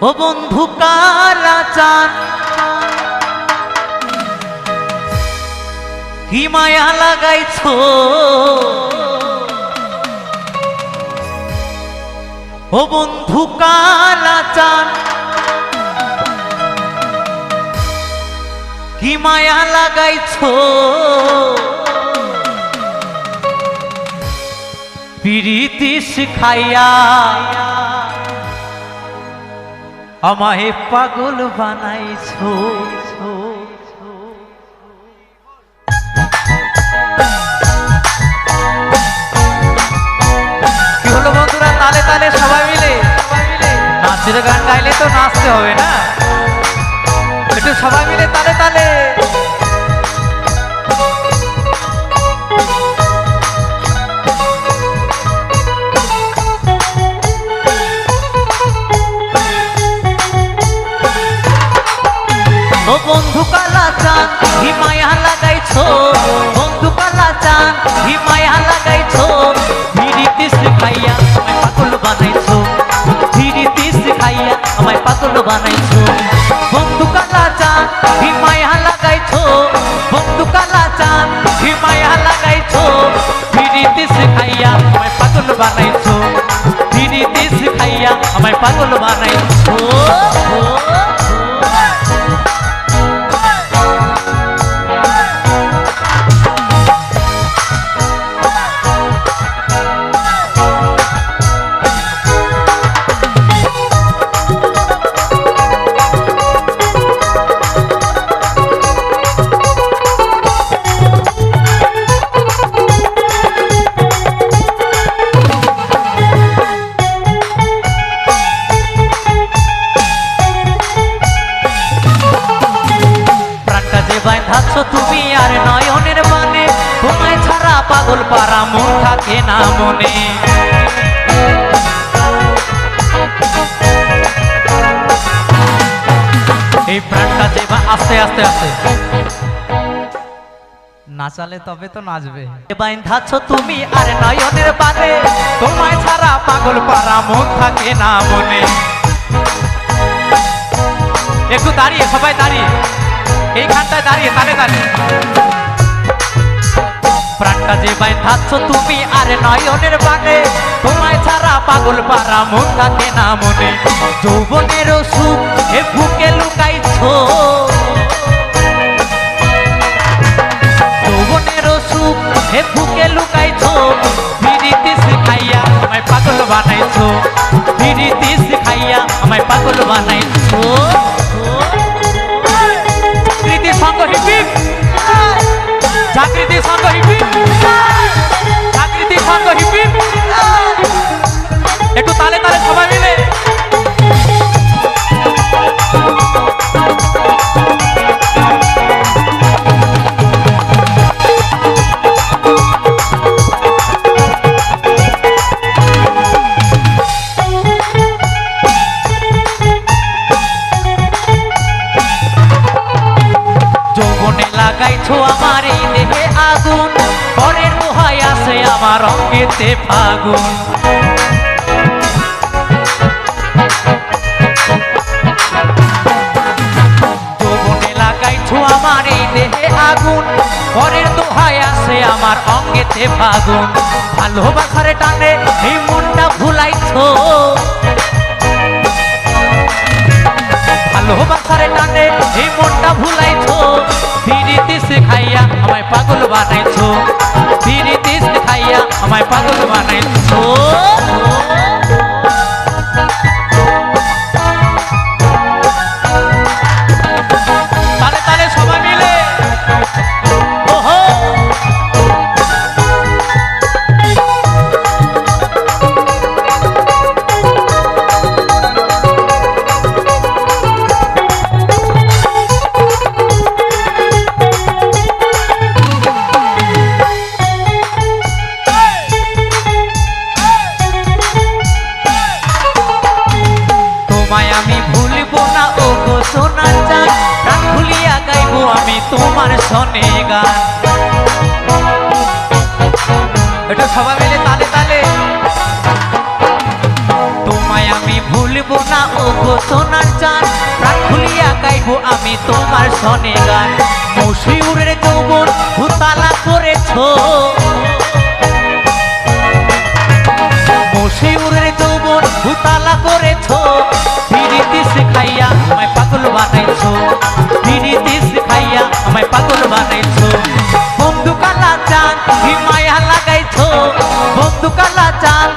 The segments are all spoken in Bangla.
ও বন্ধু কালা চাঁদ কি মায়া লাগাইছো, ও বন্ধু কালা চাঁদ কি মায়া লাগাইছো, প্রীতি শিখাইয়া আমায় পাগল বানাইছো। কি হলো বন্ধুরা, তালে তালে সবাই মিলে নাচের গান গাইলে তো নাচতে হবে না, একটু সবাই মিলে তালে তালে। ও বন্ধু কালা চাঁদ কি মায়া লাগাইছো, বন্ধু কালা চাঁদ কি মায়া লাগাইছো, প্রীতি শিখাইয়া আমায় পাগল বানাইছো, প্রীতি শিখাইয়া আমায় পাগল বানাইছো। বন্ধু কালা চাঁদ কি মায়া লাগাইছো, বন্ধু কালা চাঁদ কি মায়া লাগাইছো, প্রীতি শিখাইয়া আমায় পাগল বানাইছো, প্রীতি শিখাইয়া আমায় পাগল বানাইছো। বাঁধাচ্ছো তুমি আর নয়নের মানে, তোমায় ছাড়া পাগল পারা মন থাকে না মনে। এই প্রাণটা যে আস্তে আস্তে আস্তে নাচালে তবে তো নাচবে। বাঁধাচ্ছো তুমি আর নয়নের বানে, তোমায় ছাড়া পাগল পারা মন থাকে না মনে। একটু দাঁড়িয়ে সবাই দাঁড়িয়ে এইখানটায় দাঁড়িয়ে তালে তালে। প্রাণটা যে বাঁধাচ্ছো তুমি আর নয়নের বানে, তোমায় ছাড়া পাগল পারা মন থাকে না মনে। যৌবনের সুখ এ বুকে লুকাইছো, যৌবনের সুখ এ বুকে লুকাইছো, প্রীতি শিখাইয়া আমায় পাগল বানাইছো, প্রীতি শিখাইয়া আমায় পাগল বানাইছো। জাগৃতি সঙ্গ হিপি, জাগৃতি সঙ্গ হিপি, একটু তালে তালে সবাই মিলে। যৌবনে লাগাইছো আমার এই দেহে আগুন, পরের দোহাই আসে আমার অঙ্গেতে ফাগুন। যৌবনে লাগাইছো আমার এই দেহে আগুন, পরের দোহাই আসে আমার অঙ্গেতে ফাগুন। ভালোবাসার টানে এই মনটা ভুলাইছো, ভালোবাসার টানে এই মনটা ভুলাইছো, প্রীতি শিখাইয়া আমায় পাগল বানাইছো, প্রীতি শিখাইয়া আমায় পাগল বানাইছো। তালে তালে সবাই মিলে। ওহো তোমার শোনে গান। এটা সবাই মিলে তালে তালে। তোমায় আমি ভুলবো না ও গো সোনার চান প্রাণ খুলিয়া গাইবো আমি তোমার সনে গান মশিউরের যৌবন ভূতালা করেছো মশিউরের যৌবন ভূতালা করেছো পিরিতি শিখাইয়া আমায় পাগল বানাইছো পিরিতি শিখাইয়া আমায় পাগল বানাইছো বন্ধু কালা চান হিমায়া লাগাইছো বন্ধু কালা চান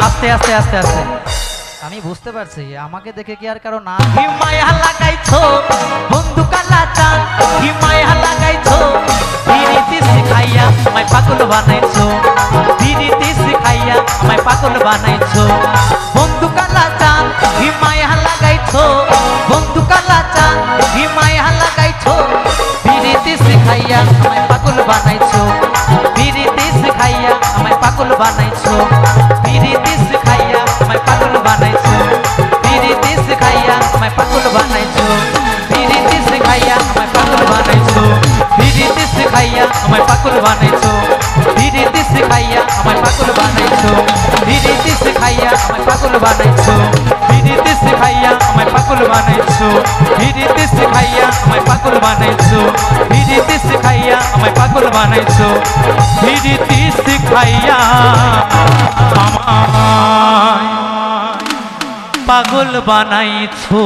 আস্তে আস্তে আস্তে আস্তে আমি বুঝতে পারছি আমাকে দেখে কি আর কারো না হিমায়া লাগাইছো বন্ধু কালা চান হিমায়া লাগাইছো পিরিতি শিখাইয়া আমায় পাগল বানাইছো পিরিতি শিখাইয়া আমায় পাগল বানাইছো বন্ধু কালা চান হিমায়া লাগাইছো বন্ধু কালা চান হিমায়া লাগাইছো পিরিতি শিখাইয়া আমায় পাগল বানাইছো পিরিতি শিখাইয়া আমায় পাগল বানাইছো পিরিতি শিখাইয়া আমায় পাগল বানাইছো পিরিতি শিখাইয়া আমায় পাগল বানাইছো পিরিতি শিখাইয়া আমায় পাগল বানাইছো পিরিতি শিখাইয়া আমায় পাগল বানাইছো পিরিতি শিখাইয়া আমায় পাগল বানাইছো পিরিতি শিখাইয়া আমায় পাগল বানাইছো পিরিতি শিখাইয়া আমায় পাগল বানাইছো পিরিতি শিখাইয়া আমায় পাগল বানাইছো পিরিতি শিখাইয়া আমায় পাগল বানাইছো পিরিতি শিখাইয়া আমায় পাগল বানাইছো।